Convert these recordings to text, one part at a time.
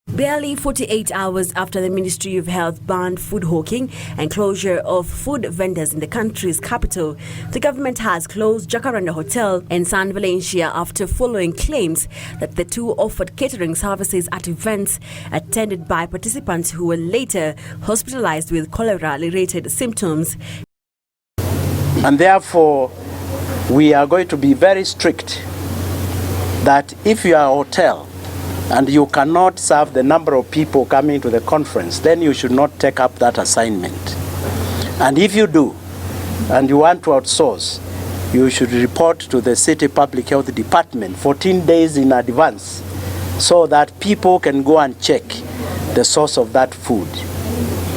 Barely 48 hours after the Ministry of Health banned food hawking and closure of food vendors in the country's capital, the government has closed Jacaranda Hotel in San Valencia after following claims that the two offered catering services at events attended by participants who were later hospitalized with cholera-related symptoms. And therefore, we are going to be very strict that if you are a hotel and you cannot serve the number of people coming to the conference, then you should not take up that assignment. And if you do, and you want to outsource, you should report to the City Public Health Department 14 days in advance so that people can go and check the source of that food.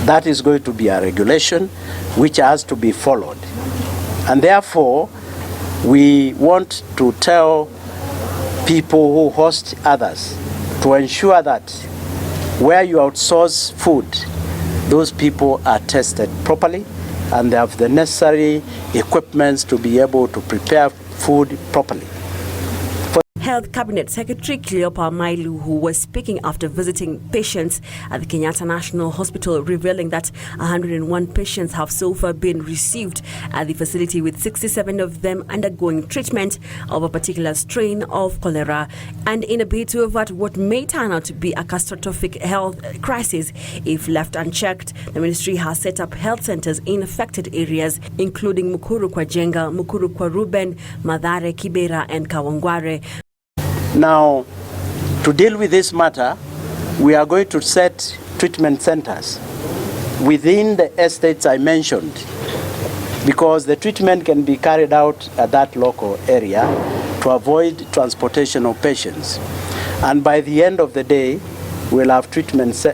That is going to be a regulation which has to be followed. And therefore, we want to tell people who host others to ensure that where you outsource food, those people are tested properly and they have the necessary equipments to be able to prepare food properly. Health Cabinet Secretary Cleopa Mailu, who was speaking after visiting patients at the Kenyatta National Hospital, revealing that 101 patients have so far been received at the facility, with 67 of them undergoing treatment of a particular strain of cholera. And in a bid to avert what may turn out to be a catastrophic health crisis if left unchecked, the ministry has set up health centers in affected areas, including Mukuru kwa Jenga, Mukuru kwa Ruben, Mathare, Kibera, and Kawangware. Now, to deal with this matter, we are going to set treatment centers within the estates I mentioned, because the treatment can be carried out at that local area to avoid transportation of patients. And by the end of the day, we'll have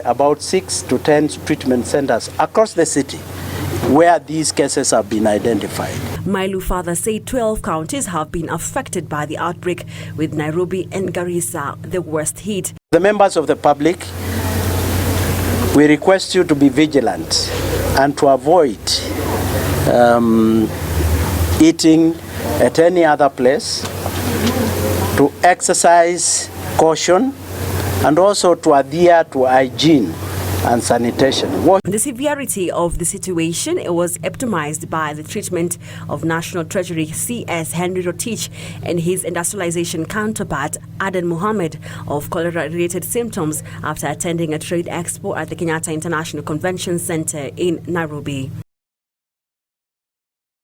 about 6 to 10 treatment centers across the city where these cases have been identified. Mailu further said 12 counties have been affected by the outbreak, with Nairobi and Garissa the worst hit. The members of the public, we request you to be vigilant and to avoid eating at any other place, to exercise caution, and also to adhere to hygiene and sanitation. The severity of the situation was epitomized by the treatment of National Treasury CS Henry Rotich and his industrialization counterpart Aden Mohammed of cholera-related symptoms after attending a trade expo at the Kenyatta International Convention Center in Nairobi.